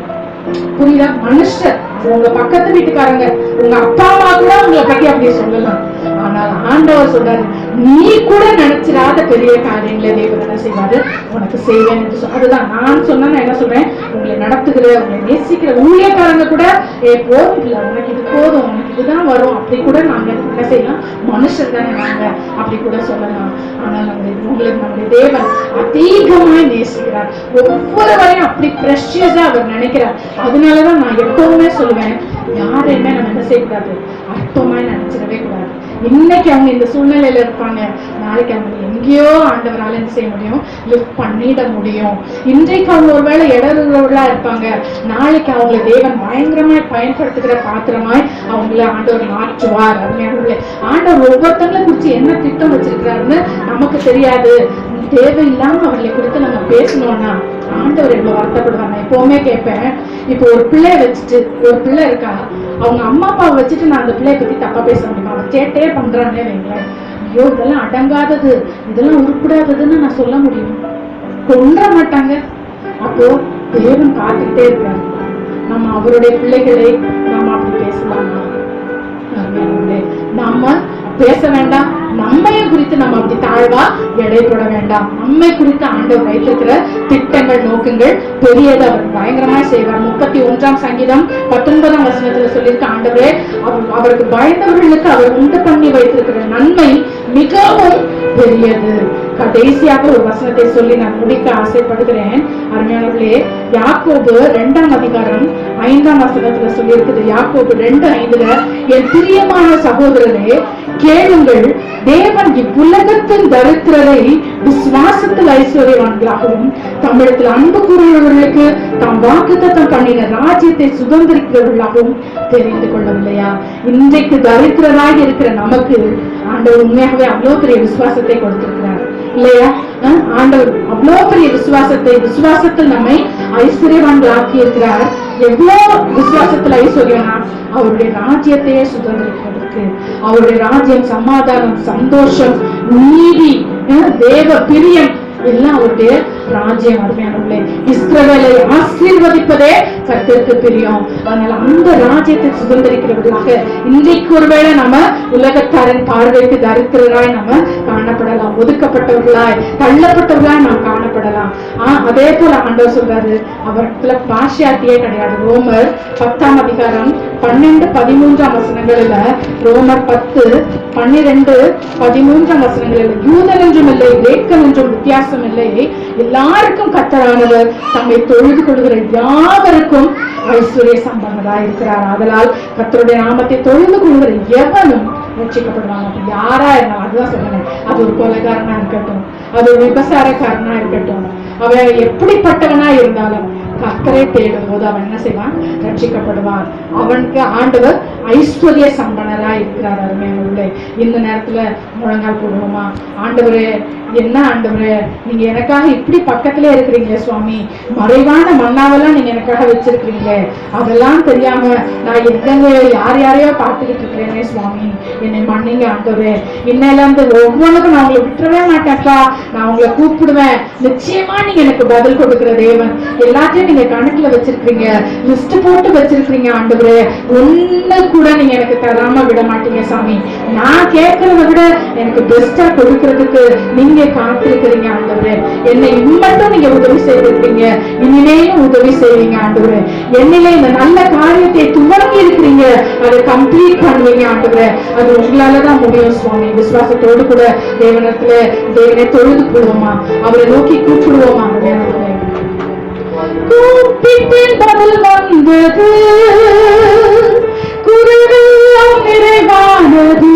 புரியுதா? மனுஷர், உங்க பக்கத்து வீட்டுக்காரங்க, உங்க அப்பா அம்மா கூட உங்களை பத்தி அப்படி சொல்லலாம். ஆனால் ஆண்டவர் சொல்றாரு, நீ கூட நினைச்சிடாத பெரிய காரியங்களை தேவன் என்ன செய்வாரு, உனக்கு செய்வேன் என்று சொல்ல. அதுதான் நான் சொன்னா என்ன சொல்றேன், உங்களை நடத்துகிற, உங்களை நேசிக்கிற ஊழியக்காரங்க கூட போதும் இல்லை, உனக்கு இது போதும், உனக்கு இதுதான் வரும், அப்படி கூட நாங்க என்ன செய்யலாம், மனுஷர் தானே நாங்க, அப்படி கூட சொல்லலாம். ஆனால் நம்முடைய தேவன் அதிகமாய் நேசிக்கிறார், ஒவ்வொருவரையும் அப்படி பிரஷியஸா அவர் நினைக்கிறார். அதனாலதான் நான் எப்பவுமே சொல்லுவேன், யாரையுமே நம்ம என்ன செய்யக்கூடாது, அற்பமாய் நினைச்சிடவே கூடாது. இன்னைக்கு அவங்க இந்த சூழ்நிலையில இருப்பாங்க, நாளைக்கு அவங்க எங்கேயோ ஆண்டவரால என்ன செய்ய முடியும், லிஃப்ட் பண்ணிட முடியும். இன்றைக்கு அவங்க ஒருவேளை இடர்களா இருப்பாங்க, நாளைக்கு அவங்களை தேவன் பயங்கரமாய் பயன்படுத்துகிற பாத்திரமாய் அவங்கள ஆண்டவர் மாற்றுவார். அருமையானவர்களே, ஆண்டவர் ஒவ்வொருத்தங்களை குறிச்சு என்ன திட்டம் வச்சிருக்கிறாருன்னு நமக்கு தெரியாது. தேவையில்லாம அவர்களை குறித்து நம்ம பேசணும்னா ஆண்டவர் எவ்வளவு வருத்தப்படுவாங்க. நான் எப்பவுமே கேட்பேன், இப்போ ஒரு பிள்ளைய வச்சுட்டு, ஒரு பிள்ளை இருக்கா, அவங்க அம்மா அப்பாவை வச்சுட்டு நான் அந்த பிள்ளைய பத்தி தப்பா பேச முடியுமா? அவன் சேட்டையே பண்றானே வைங்களேன், ஐயோ இதெல்லாம் அடங்காதது, இதெல்லாம் உருப்படாததுன்னு நான் சொல்ல முடியும்? கொன்ற மாட்டாங்க. அப்போ தேவன் பார்த்துக்கிட்டே இருக்காரு. நம்ம அவருடைய பிள்ளைகளை நாம அப்படி பேசலாமா? நாம பேச வேண்டாம். நம்மைய குறித்து நம்ம அப்படி தாழ்வா எடை போட வேண்டாம். நம்மை குறித்து ஆண்டவர் வைத்திருக்கிற திட்டங்கள், நோக்கங்கள் பெரியது. அவர் பயங்கரமா செய்வார். 31ஆம் சங்கீதம் 19 சொல்லியிருக்க, ஆண்டவரே அவருக்கு பயந்தவர்களுக்கு அவர் உண்டு பண்ணி வைத்திருக்கிற நன்மை மிகவும் பெரியது. கடைசியாக ஒரு வசனத்தை சொல்லி நான் முடிக்க ஆசைப்படுகிறேன். அருமையானவர்களே, யாக்கோபு 2ஆம் அதிகாரம் 5ஆம் வசனத்துல சொல்லி இருக்குது. யாக்கோபு 2:5, என் பிரியமான சகோதரரே கேளுங்கள், தேவன் இவ்வுலகத்தின் தரித்திரரை விசுவாசத்தில் ஐஸ்வர்யவான்களாகவும் தமிழத்தில் அன்பு கூறுகிறவர்களுக்கு தாம் வாக்குத்தத்தம் பண்ணின ராஜ்யத்தை சுதந்திரிக்கிறவர்களாகவும் தெரிந்து கொள்ளவில்லையா? இன்றைக்கு தரித்திரராக இருக்கிற நமக்கு ஆண்டவர் உண்மையாகவே அவ்வளவு பெரிய விசுவாசத்தை கொடுத்திருக்கிறார் இல்லையா? ஆண்டவர் அவ்வளவு பெரிய விசுவாசத்தில் நம்மை ஐஸ்வர்யவான்கள் ஆக்கி இருக்கிறார். எவ்வளவு விசுவாசத்தில் ஐஸ்வர்யம்னா அவருடைய ராஜ்யத்தையே சுதந்திரிக்கிறதுக்கு. அவருடைய ராஜ்யம் சமாதானம், சந்தோஷம், நீதி, தேவ பிரியம் எல்லாம் அவருடைய ராஜ்யம். அருமையானவர்களே, இஸ்ரவேலை ஆசீர்வதிப்பதே கர்த்தருக்கு பிரியம். அதனால அந்த ராஜ்யத்தை சுதந்திரிக்கிறவர்களாக இன்றைக்கு ஒருவேளை நம்ம உலகத்தாரின் பார்வைக்கு தரித்திரராய் நம்ம காணப்படலாம், ஒதுக்கப்பட்டவர்களாய், தள்ளப்பட்டவர்களாய் நாம் காணப்படலாம். அதே போல ஆண்டவர் சொல்றாரு, அவர்ல பாஷியாட்டியே கிடையாது. ரோமர் 10ஆம் அதிகாரம் 12, 13 வசனங்களில, ரோமர் 10, 12, 13 வசனங்களில் யூதன் என்றும் இல்லை, கிரேக்கன் என்றும் வித்தியாசம் இல்லை, எல்லாருக்கும் கர்த்தரானவர் தம்மை தொழுது கொள்கிற யாவருக்கும் ஐஸ்வர்ய சம்பந்தராய் இருக்கிறார். அதனால் கர்த்தருடைய நாமத்தை தொழுது கொள்கிற எவனும் ரட்சிக்கப்படுவாங்க. அப்ப யாரா இருந்தாலும், அதுதான் சொல்றேன், அது ஒரு கொலைகாரனா இருக்கட்டும், அது ஒரு விபசாரக்காரனா இருக்கட்டும், அவன் எப்படிப்பட்டவனா இருந்தாலும் கர்த்தரை தேடும் போது அவன் என்ன செய்வான்? ரட்சிக்கப்படுவான். அவனுக்கு ஆண்டவர் ஐஸ்வர்ய சம்பனரா இருக்கிறார். அருமையானவர்களே, இந்த நேரத்துல முழங்கால் போடுவோமா? ஆண்டவரே, என்ன ஆண்டவரே, நீங்க எனக்காக இப்படி பக்கத்திலே இருக்கிறீங்களே சுவாமி, மறைவான மன்னாவெல்லாம் நீங்க எனக்காக வச்சிருக்கிறீங்களே, அதெல்லாம் தெரியாம நான் எங்கெங்க யார் யாரையோ பார்த்துக்கிட்டு இருக்கிறேனே சுவாமி, என்னை மன்னிங்க ஆண்டவரே. இன்னையில இருந்து ஒவ்வொன்றுக்கும் நான் உங்களை விட்டுறவே மாட்டேன்ப்பா, நான் உங்களை கூப்பிடுவேன். நிச்சயமா நீங்க எனக்கு பதில் கொடுக்கிற தேவன். எல்லாத்தையும் நீங்க கணக்குல வச்சிருக்கீங்க, லிஸ்ட் போட்டு வச்சிருக்கீங்க ஆண்டவரே. ஒண்ணு கூட நீங்க எனக்கு தராம விட மாட்டீங்க சாமி. நான் கேட்கறத விட எனக்கு பெஸ்டா கொடுக்கறதுக்கு நீங்க காத்திருக்கிறீங்க ஆண்டவரே. என்னை மட்டும் நீங்க உதவி செய்திருக்கீங்க, இனிமேலும் உதவி செய்வீங்க ஆண்டவரே. என்னிலே இந்த நல்ல காரியத்தை துவங்கி இருக்கிறீங்க, அதை கம்ப்ளீட் பண்ணுவீங்க ஆண்டவரே. அது உங்களாலதான் முடியும் சுவாமி. விசுவாசத்தோடு கூட தேவனை தொழுது கொள்வோமா? அவரை நோக்கி கூப்பிடுவோமா? கூப்பிட்டேன், பதில் வந்தது, குறைவெல்லாம் நிறைவானது.